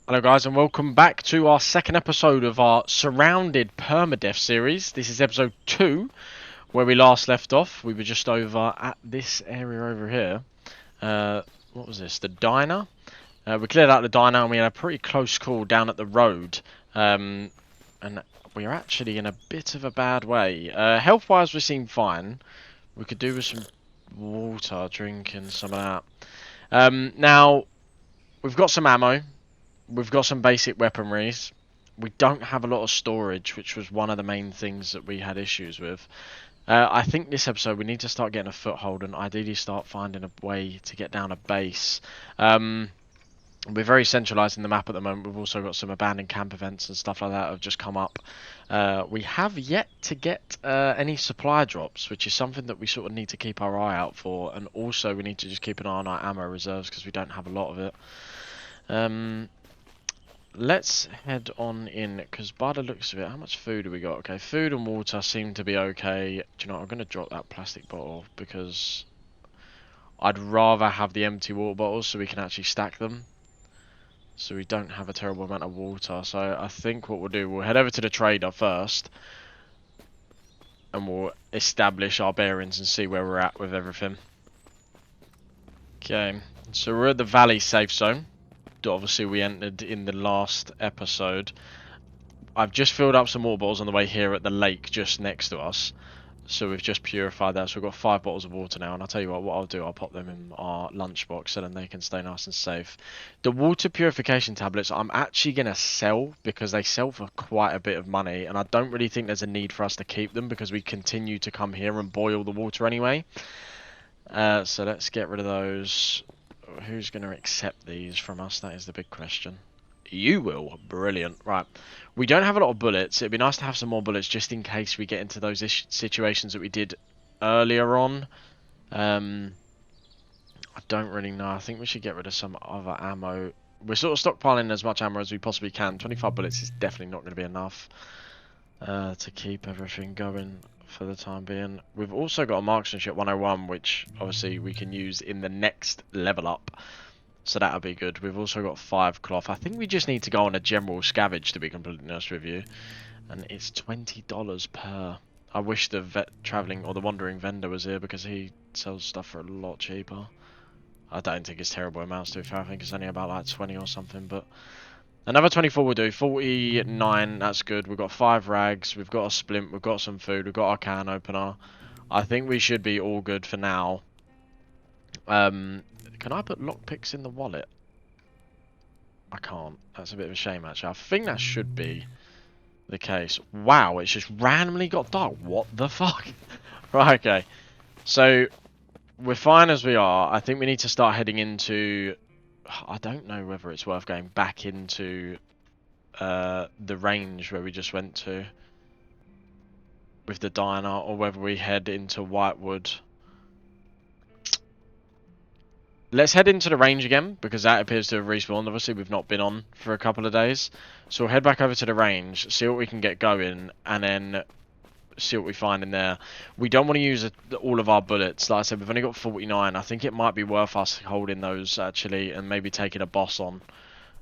Hello guys and welcome back to our second episode of our SurrounDead Permadeath series. This is episode 2, where we last left off. We were just over at this area over here. What was this? The diner? We cleared out the diner and we had a pretty close call down at the road. And we're actually in a bit of a bad way. Health-wise we seem fine. We could do with some water, drinking some of that. Now, we've got some ammo. We've got some basic weaponries. We don't have a lot of storage, which was one of the main things that we had issues with. I think this episode we need to start getting a foothold and ideally start finding a way to get down a base. We're very centralised in the map at the moment. We've also got some abandoned camp events and stuff like that have just come up. We have yet to get any supply drops, which is something that we sort of need to keep our eye out for. And also we need to just keep an eye on our ammo reserves because we don't have a lot of it. Let's head on in, because by the looks of it, how much food do we got? Okay, food and water seem to be okay. Do you know what, I'm going to drop that plastic bottle, because I'd rather have the empty water bottles so we can actually stack them. So we don't have a terrible amount of water. So I think what we'll do, we'll head over to the trader first. And we'll establish our bearings and see where we're at with everything. Okay, so we're at the valley safe zone. Obviously we entered in the last episode. I've just filled up some water bottles on the way here at the lake just next to us, so we've just purified that, so we've got 5 bottles of water now. And I'll tell you what I'll do, I'll pop them in our lunchbox so then they can stay nice and safe. The water purification tablets I'm actually going to sell, because they sell for quite a bit of money, and I don't really think there's a need for us to keep them because we continue to come here and boil the water anyway. So let's get rid of those. Who's going to accept these from us? That is the big question. You will. Brilliant. Right. We don't have a lot of bullets. It'd be nice to have some more bullets just in case we get into those situations that we did earlier on. I don't really know. I think we should get rid of some other ammo. We're sort of stockpiling as much ammo as we possibly can. 25 bullets is definitely not going to be enough to keep everything going for the time being. We've also got a marksmanship 101, which obviously we can use in the next level up, so that'll be good. We've also got 5 cloth. I think we just need to go on a general scavenge, to be completely honest with you, and it's $20 per. I wish the traveling or the wandering vendor was here, because he sells stuff for a lot cheaper. I don't think it's terrible amounts, to be fair. I think it's only about like 20 or something, but another 24 will do. 49, that's good. We've got 5 rags, we've got a splint, we've got some food, we've got our can opener. I think we should be all good for now. Can I put lockpicks in the wallet? I can't. That's a bit of a shame, actually. I think that should be the case. Wow, it's just randomly got dark. What the fuck? Right, okay. So, we're fine as we are. I think we need to start heading into... I don't know whether it's worth going back into the range where we just went to with the diner, or whether we head into Whitewood. Let's head into the range again, because that appears to have respawned. Obviously we've not been on for a couple of days, so we'll head back over to the range, see what we can get going, and then see what we find in there. We don't want to use all of our bullets. Like I said, we've only got 49. I think it might be worth us holding those actually, and maybe taking a boss on,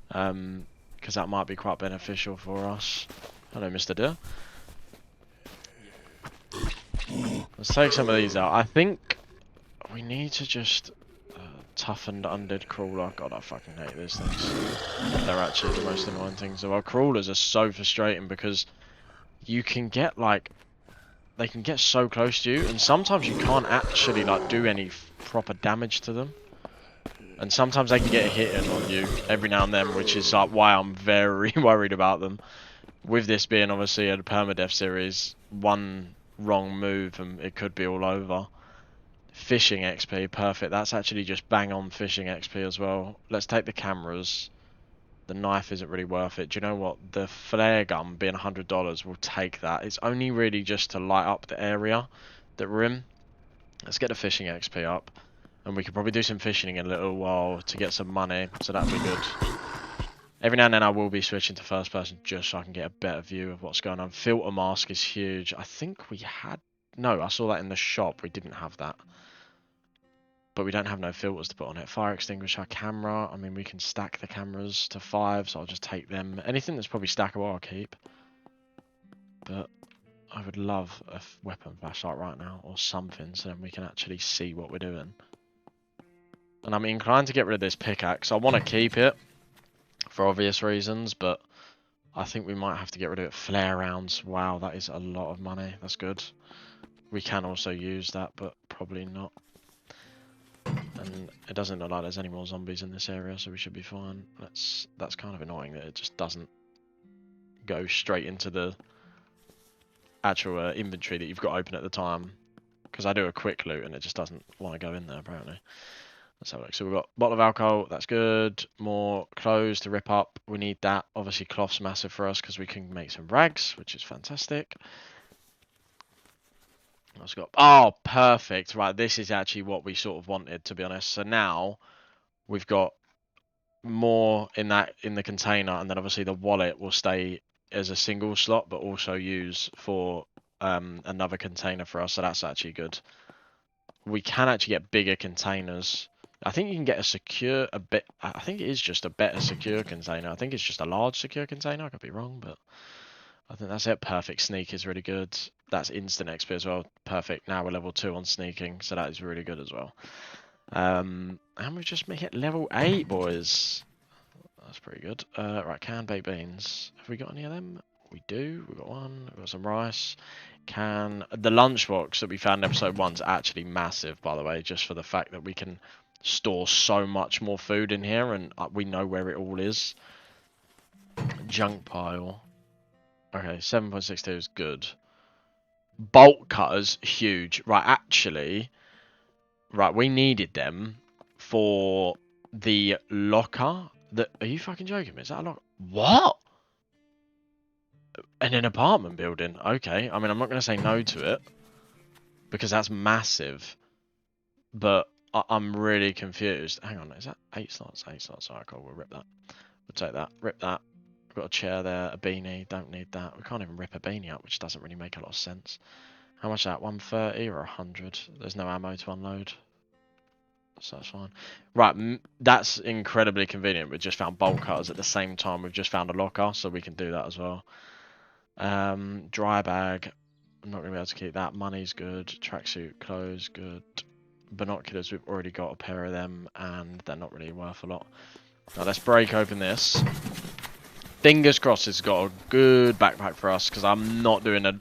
because that might be quite beneficial for us. Hello, Mr. Deer. Let's take some of these out. I think we need to just toughened undead crawler. God, I fucking hate these things. They're actually the most annoying things. So our crawlers are so frustrating, because you can get like, they can get so close to you, and sometimes you can't actually like do any proper damage to them, and sometimes they can get hit on you every now and then, which is like why I'm very worried about them. With this being obviously a permadeath series, one wrong move and it could be all over. Fishing XP, perfect. That's actually just bang on fishing XP as well. Let's take the cameras. The knife isn't really worth it. Do you know what? The flare gun being $100, we'll take that. It's only really just to light up the area that we're in. Let's get the fishing XP up, and we could probably do some fishing in a little while to get some money, so that'll be good. Every now and then I will be switching to first person just so I can get a better view of what's going on. Filter mask is huge. I think we had... No, I saw that in the shop. We didn't have that. but we don't have no filters to put on it. Fire extinguisher, camera. I mean, we can stack the cameras to 5, so I'll just take them. Anything that's probably stackable, I'll keep. But I would love a weapon flashlight right now, or something, so then we can actually see what we're doing. And I'm inclined to get rid of this pickaxe. I want to keep it for obvious reasons, but I think we might have to get rid of it. Flare rounds. Wow, that is a lot of money. That's good. We can also use that, but probably not. And it doesn't look like there's any more zombies in this area, so we should be fine. That's kind of annoying that it just doesn't go straight into the actual inventory that you've got open at the time. Because I do a quick loot and it just doesn't want to go in there, apparently. Let's have a look. So we've got a bottle of alcohol. That's good. More clothes to rip up. We need that. Obviously, cloth's massive for us because we can make some rags, which is fantastic. Let's go. Oh, perfect. Right, this is actually what we sort of wanted, to be honest. So now we've got more in the container, and then obviously the wallet will stay as a single slot, but also use for another container for us. So that's actually good. We can actually get bigger containers. I think you can get I think it is just a better secure container. I think it's just a large secure container. I could be wrong, but I think that's it. Perfect. Sneak is really good. That's instant XP as well. Perfect. Now we're level 2 on sneaking, so that is really good as well. And we've just hit level 8, boys. That's pretty good. Right, canned baked beans. Have we got any of them? We do. We've got one. We've got some rice. The lunchbox that we found in episode 1's actually massive, by the way, just for the fact that we can store so much more food in here, and we know where it all is. Junk pile. Okay, 7.62 is good. Bolt cutters, huge. Right, actually, right, we needed them for the locker. Are you fucking joking me? Is that a locker? What? In an apartment building? Okay, I mean, I'm not going to say no to it, because that's massive. But I'm really confused. Hang on, is that 8 slots? 8 slots. Alright, cool, we'll rip that. We'll take that. Rip that. We've got a chair there, a beanie. Don't need that. We can't even rip a beanie up, which doesn't really make a lot of sense. How much is that? 130 or 100? There's no ammo to unload, so that's fine. Right, that's incredibly convenient. We just found bolt cutters at the same time. We've just found a locker, so we can do that as well. Dry bag. I'm not going to be able to keep that. Money's good. Tracksuit, clothes, good. Binoculars, we've already got a pair of them, and they're not really worth a lot. Now let's break open this. Fingers crossed it's got a good backpack for us, because I'm not doing a...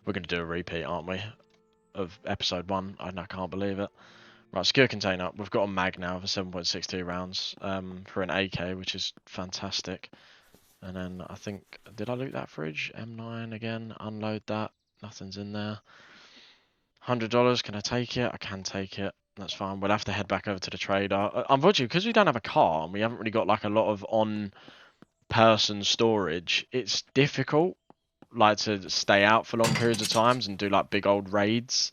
we're going to do a repeat, aren't we? Of episode 1. I can't believe it. Right, secure container. We've got a mag now for 7.62 rounds for an AK, which is fantastic. And then I think... Did I loot that fridge? M9 again. Unload that. Nothing's in there. $100. Can I take it? I can take it. That's fine. We'll have to head back over to the trader. Unfortunately, because we don't have a car and we haven't really got like a lot of on-person storage, it's difficult like to stay out for long periods of times and do like big old raids.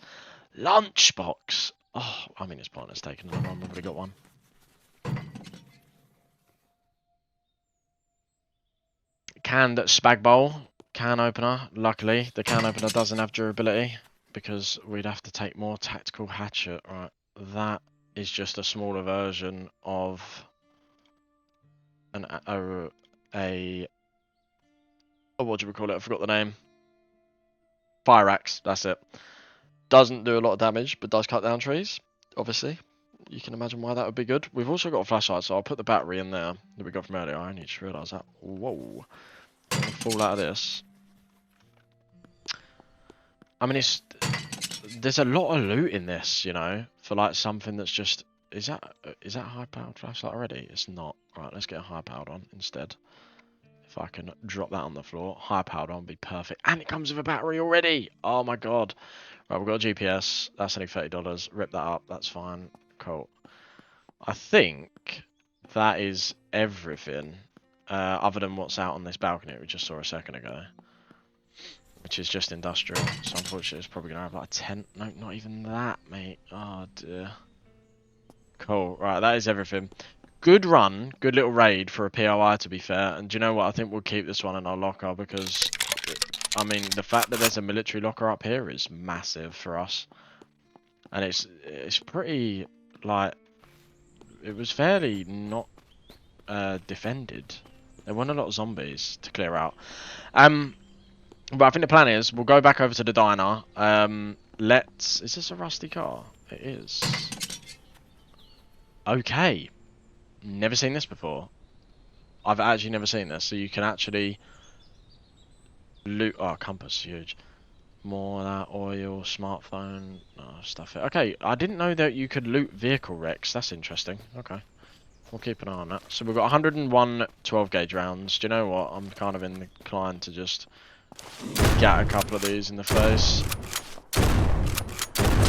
Lunchbox. Oh, I mean, it's pointless taking another one. We've already got one. Canned spag bowl. Can opener. Luckily, the can opener doesn't have durability, because we'd have to take more tactical hatchet. Right, that is just a smaller version of what do we call it? I forgot the name. Fire axe. That's it. Doesn't do a lot of damage, but does cut down trees. Obviously, you can imagine why that would be good. We've also got a flashlight, so I'll put the battery in there that we got from earlier. I only just realised that. Whoa! I'm gonna fall out of this. I mean, there's a lot of loot in this, you know, for like something that's just... Is that high-powered flashlight already? It's not. Right, let's get a high-powered on instead. If I can drop that on the floor, high-powered on would be perfect. And it comes with a battery already! Oh my god. Right, we've got a GPS. That's only $30. Rip that up. That's fine. Cool. I think that is everything, other than what's out on this balcony we just saw a second ago, which is just industrial. So unfortunately it's probably going to have like a tent. No, not even that, mate. Oh dear. Cool. Right, that is everything. Good run. Good little raid for a POI, to be fair. And do you know what? I think we'll keep this one in our locker, because, I mean, the fact that there's a military locker up here is massive for us. and it's pretty like it was fairly not defended. There weren't a lot of zombies to clear out. But I think the plan is we'll go back over to the diner. Is this a rusty car? It is. Okay. Never seen this before. I've actually never seen this. So you can actually loot. Oh, compass, huge. More of that oil, smartphone, stuff. Okay, I didn't know that you could loot vehicle wrecks. That's interesting. Okay. We'll keep an eye on that. So we've got 101 12 gauge rounds. Do you know what? I'm kind of inclined to just get a couple of these in the face.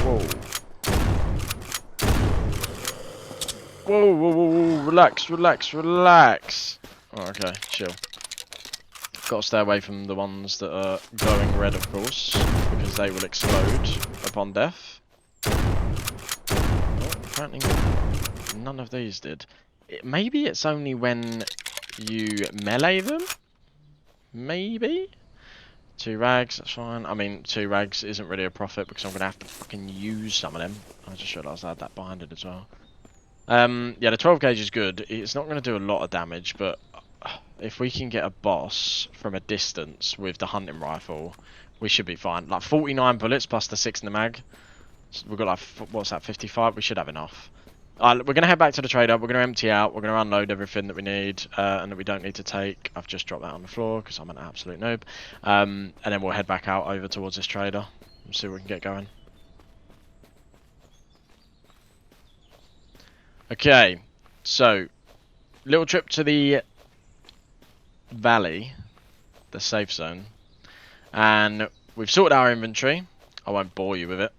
Whoa. Whoa, whoa, whoa, whoa. Relax, relax, relax. Oh, okay, chill. Got to stay away from the ones that are glowing red, of course, because they will explode upon death. Oh, apparently none of these did. Maybe it's only when you melee them? Maybe? 2 rags, that's fine. I mean, 2 rags isn't really a profit because I'm going to have to fucking use some of them. I just realised I had that behind it as well. Yeah, the 12 gauge is good. It's not going to do a lot of damage, but if we can get a boss from a distance with the hunting rifle, we should be fine. Like 49 bullets plus the 6 in the mag. So we've got like, what's that, 55? We should have enough. We're going to head back to the trader. We're going to empty out. We're going to unload everything that we need and that we don't need to take. I've just dropped that on the floor because I'm an absolute noob. And then we'll head back out over towards this trader and see what we can get going. Okay, so little trip to the valley, the safe zone, and we've sorted our inventory. I won't bore you with it.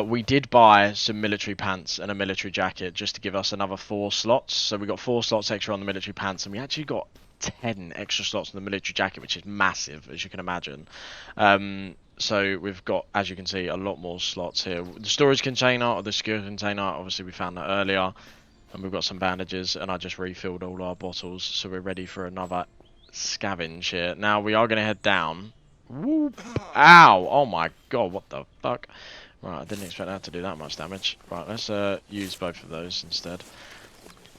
We did buy some military pants and a military jacket just to give us another 4 slots. So we got 4 slots extra on the military pants, and we actually got 10 extra slots on the military jacket, which is massive, as you can imagine. So we've got, as you can see, a lot more slots here. The storage container or the secure container, obviously we found that earlier. And we've got some bandages, and I just refilled all our bottles, so we're ready for another scavenge here. Now we are going to head down. Whoop. Ow! Oh my god, what the fuck? Right, I didn't expect that to do that much damage. Right, let's use both of those instead.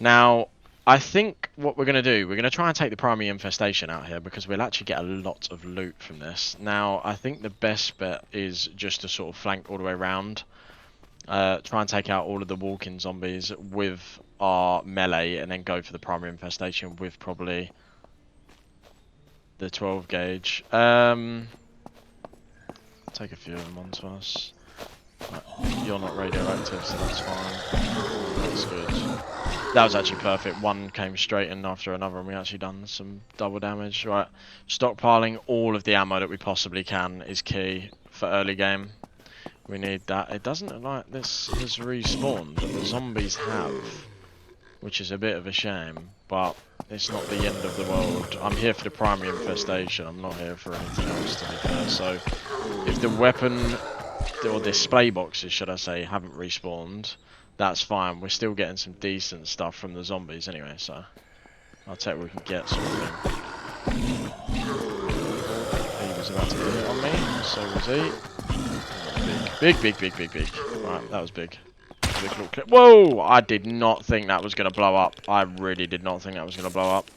Now, I think what we're going to do, we're going to try and take the primary infestation out here because we'll actually get a lot of loot from this. Now, I think the best bet is just to sort of flank all the way around. Try and take out all of the walking zombies with our melee and then go for the primary infestation with probably the 12 gauge. Take a few of them onto us. Right, you're not radioactive, so that's fine. That's good. That was actually perfect. One came straight in after another and we actually done some double damage. Right, stockpiling all of the ammo that we possibly can is key for early game. We need that. It doesn't look like this has respawned, but the zombies have, which is a bit of a shame, but it's not the end of the world. I'm here for the primary infestation, I'm not here for anything else, to be fair. So if the weapon, or display boxes should I say, haven't respawned, that's fine. We're still getting some decent stuff from the zombies anyway, so I'll take what we can get sort of thing. He was about to get hit on me, so was he. Big. Right, that was big. Big little clip. Whoa! I did not think that was going to blow up. I really did not think that was going to blow up.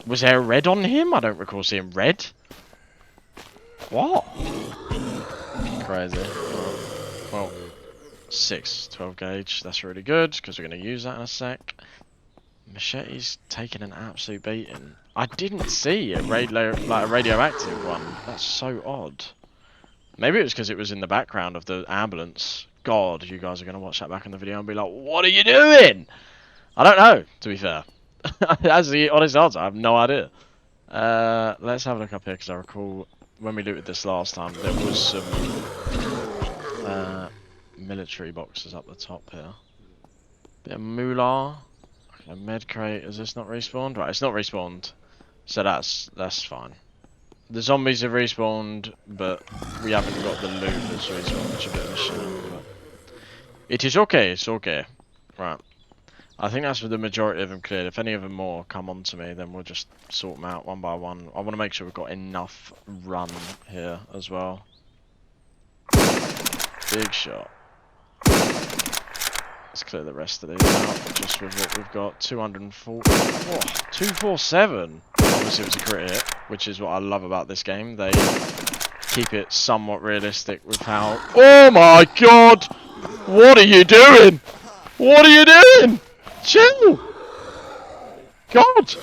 Was there red on him? I don't recall seeing red. What? Crazy. Well, 12 gauge. That's really good, because we're going to use that in a sec. Machete's taking an absolute beating. I didn't see a radioactive one. That's so odd. Maybe it was because it was in the background of the ambulance. God, you guys are going to watch that back in the video and be like, what are you doing? I don't know, to be fair. That's the honest answer. I have no idea. Let's have a look up here, because I recall when we looted this last time, there was some military boxes up the top here. Bit of moolah. Okay, med crate. Is this not respawned? Right, it's not respawned. So that's fine. The zombies have respawned, but we haven't got the loot that's respawned, which is a bit of a shame. But it is okay, it's okay. Right. I think that's for the majority of them cleared. If any of them more come on to me, then we'll just sort them out one by one. I want to make sure we've got enough run here as well. Big shot. Let's clear the rest of these out, just with what we've got. 240. Whoa, 247. Obviously, it was a crit hit, which is what I love about this game. They keep it somewhat realistic with how. Oh my god! What are you doing? What are you doing? Chill! God!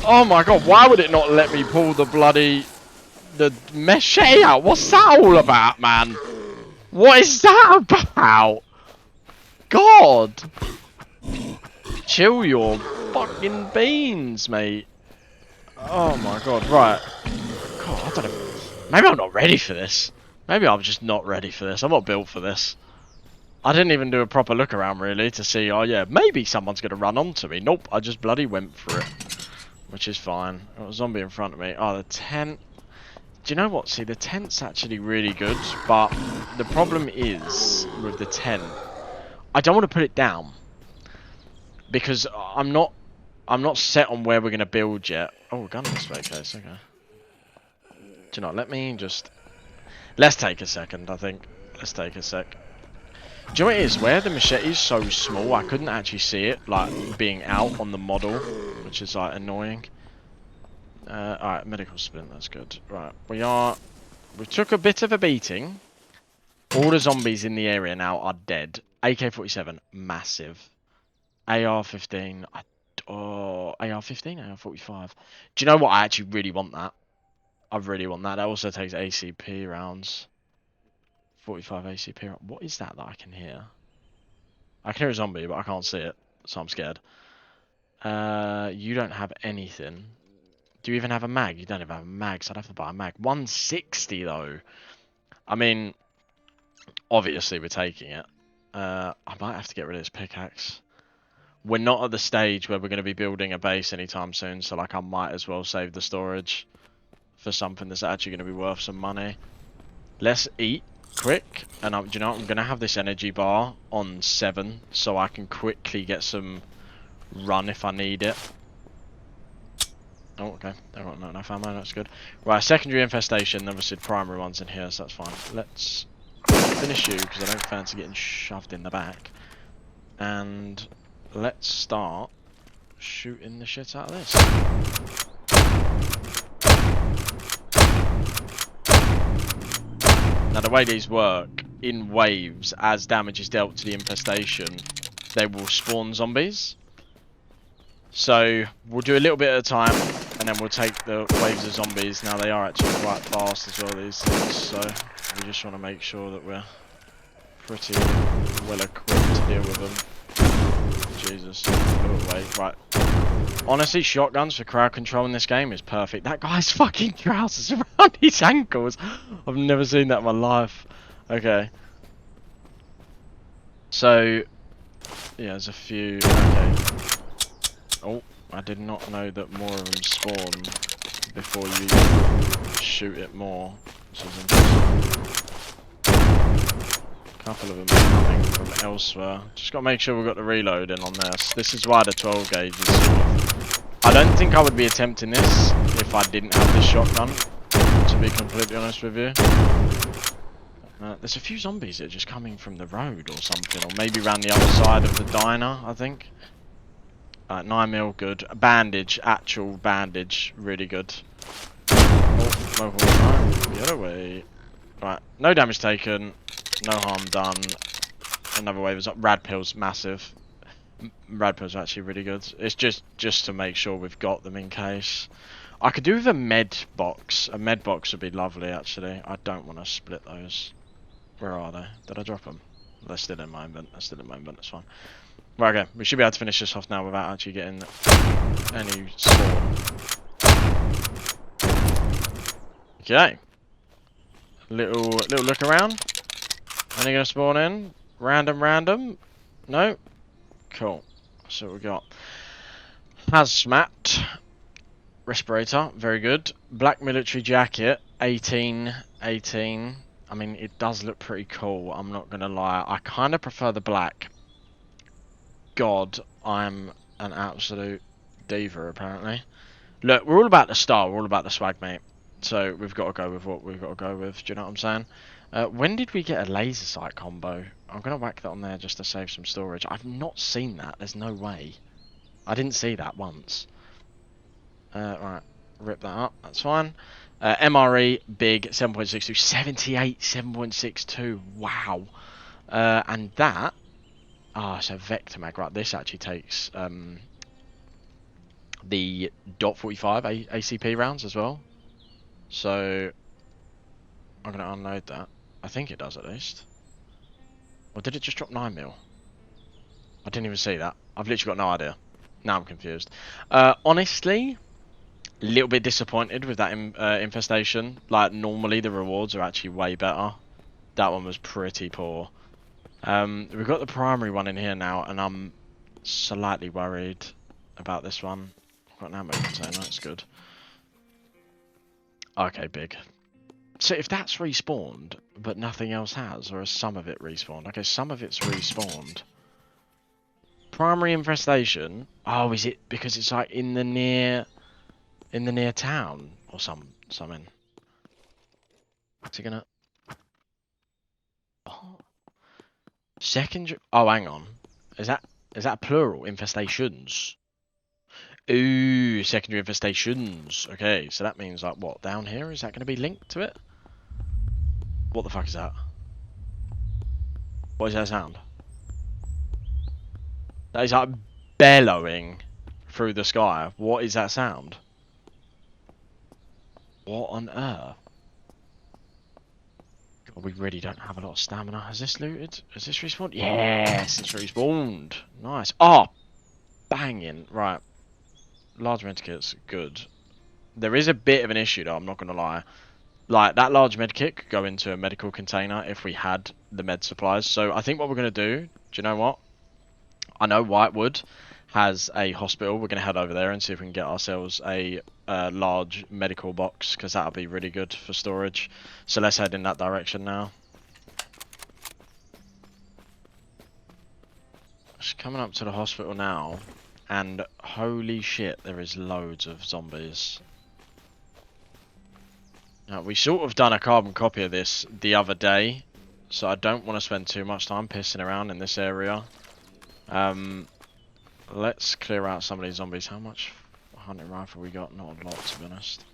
Oh my god, why would it not let me pull the machete out? What's that all about, man? What is that about? God! Chill your fucking beans, mate. Oh my god, right. God, I don't know. Maybe I'm not ready for this. Maybe I'm just not ready for this. I'm not built for this. I didn't even do a proper look around, really, to see, oh yeah, maybe someone's going to run onto me. Nope, I just bloody went for it. Which is fine. Got a zombie in front of me. Oh, the tent. Do you know what? See, the tent's actually really good, but the problem is with the tent, I don't want to put it down because I'm not set on where we're going to build yet. Oh, gun in this case. Okay. Do you know? Let's take a second. I think let's take a sec. Do you know what it is? Where the machete is so small, I couldn't actually see it, like, being out on the model, which is, like, annoying. Alright, medical splint, that's good. Right, we took a bit of a beating. All the zombies in the area now are dead. AK-47, massive. AR-15, AR-15, AR-45. Do you know what? I actually really want that. I really want that. That also takes ACP rounds. 45 ACP. What is that I can hear? I can hear a zombie, but I can't see it, so I'm scared. You don't have anything. Do you even have a mag? You don't even have a mag, so I'd have to buy a mag. 160 though. I mean, obviously we're taking it. I might have to get rid of this pickaxe. We're not at the stage where we're going to be building a base anytime soon, so like I might as well save the storage for something that's actually going to be worth some money. Let's eat quick, and do you know what? I'm gonna have this energy bar on 7 so I can quickly get some run if I need it. Oh, okay. I've got not enough ammo. That's good. Right, secondary infestation. Obviously, primary ones in here, so that's fine. Let's finish you because I don't fancy getting shoved in the back. And let's start shooting the shit out of this. Now the way these work, in waves, as damage is dealt to the infestation, they will spawn zombies. So we'll do a little bit at a time, and then we'll take the waves of zombies. Now they are actually quite fast as well, these things, so we just want to make sure that we're pretty well equipped to deal with them. Jesus, blew away. Right. Honestly, shotguns for crowd control in this game is perfect. That guy's fucking trousers around his ankles. I've never seen that in my life. Okay. So, yeah, there's a few. Okay. Oh, I did not know that more of them spawn before you shoot it more. Which is interesting. A couple of them are coming from elsewhere. Just gotta make sure we've got the reload in on this. This is why the 12 gauge is sort of... I don't think I would be attempting this if I didn't have this shotgun, to be completely honest with you. There's a few zombies that are just coming from the road or something, or maybe around the other side of the diner, I think. 9mm, good. A bandage, actual bandage, really good. Oh, mobile phone, get away. Right, no damage taken. No harm done. Another wave is up. Rad pills, massive. Rad pills are actually really good. It's just to make sure we've got them in case. I could do with a med box. A med box would be lovely, actually. I don't want to split those. Where are they? Did I drop them? They're still in my invent. They're still in my invent. That's fine. Right, okay. We should be able to finish this off now without actually getting any spawn. Okay. Little look around. Any gonna spawn in? Random? No? Cool. So what we got. Hazmat. Respirator, very good. Black military jacket, 18. I mean, it does look pretty cool, I'm not gonna lie. I kinda prefer the black. God, I'm an absolute diva, apparently. Look, we're all about the style, we're all about the swag, mate. So we've got to go with what we've got to go with, do you know what I'm saying? When did we get a laser sight combo? I'm gonna whack that on there just to save some storage. I've not seen that. There's no way. I didn't see that once. Right, rip that up. That's fine. MRE big 7.62, 78 7.62. Wow. And that. So Vector Mag. Right, this actually takes the .45 ACP rounds as well. So I'm gonna unload that. I think it does at least. Or did it just drop 9mm? I didn't even see that. I've literally got no idea. Now I'm confused. Honestly, a little bit disappointed with that infestation. Like, normally the rewards are actually way better. That one was pretty poor. We've got the primary one in here now, and I'm slightly worried about this one. I've got an ammo container, that's good. Okay, big. So if that's respawned, but nothing else has, or has some of it respawned? Okay, some of it's respawned. Primary infestation. Oh, is it because it's like in the near town or something? What's it gonna? Oh. Secondary. Oh, hang on. Is that plural? Infestations. Ooh, secondary infestations. Okay, so that means like what? Down here? Is that going to be linked to it? What the fuck is that? What is that sound? That is like bellowing through the sky. What is that sound? What on earth? God, we really don't have a lot of stamina. Has this looted? Has this respawned? Yes, it's respawned. Nice. Oh, banging. Right. Large medkits, good. There is a bit of an issue though, I'm not going to lie. Like, that large medkit could go into a medical container if we had the med supplies. So I think what we're going to do you know what? I know Whitewood has a hospital. We're going to head over there and see if we can get ourselves a large medical box, because that'll be really good for storage. So let's head in that direction now. Just coming up to the hospital now, and holy shit, there is loads of zombies. Now, we sort of done a carbon copy of this the other day, so I don't want to spend too much time pissing around in this area. Let's clear out some of these zombies. How much hunting rifle we got? Not a lot, to be honest.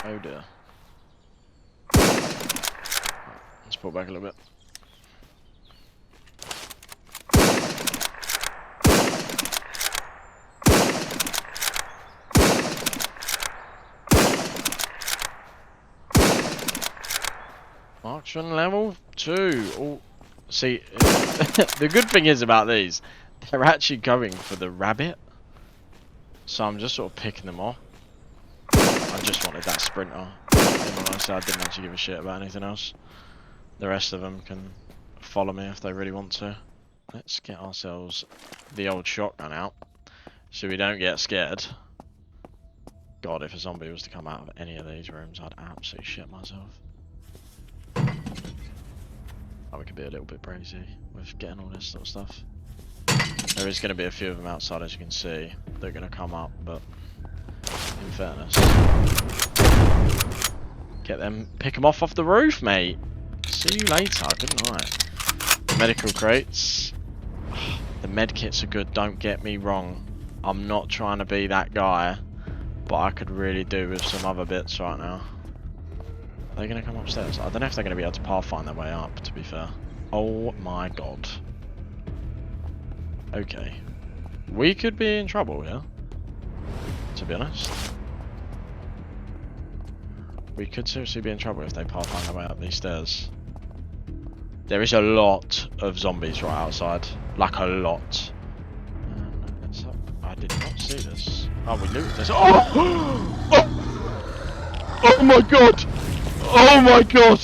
Oh dear. Let's pull back a little bit. Marksman level 2. Oh, see, the good thing is about these, they're actually going for the rabbit. So I'm just sort of picking them off. I just wanted that sprinter. I didn't actually give a shit about anything else. The rest of them can follow me if they really want to. Let's get ourselves the old shotgun out, so we don't get scared. God, if a zombie was to come out of any of these rooms, I'd absolutely shit myself. Oh, we could be a little bit brazy with getting all this sort of stuff. There is going to be a few of them outside, as you can see. They're going to come up, but in fairness, get them, pick them off the roof, mate. See you later. Good night. Medical crates. The med kits are good. Don't get me wrong. I'm not trying to be that guy, but I could really do with some other bits right now. Are they going to come upstairs? I don't know if they're going to be able to pathfind their way up, to be fair. Oh my god. Okay. We could be in trouble here, to be honest. We could seriously be in trouble if they pathfind their way up these stairs. There is a lot of zombies right outside. Like, a lot. I did not see this. Oh, we looted this. Oh! Oh! Oh my god! Oh my god!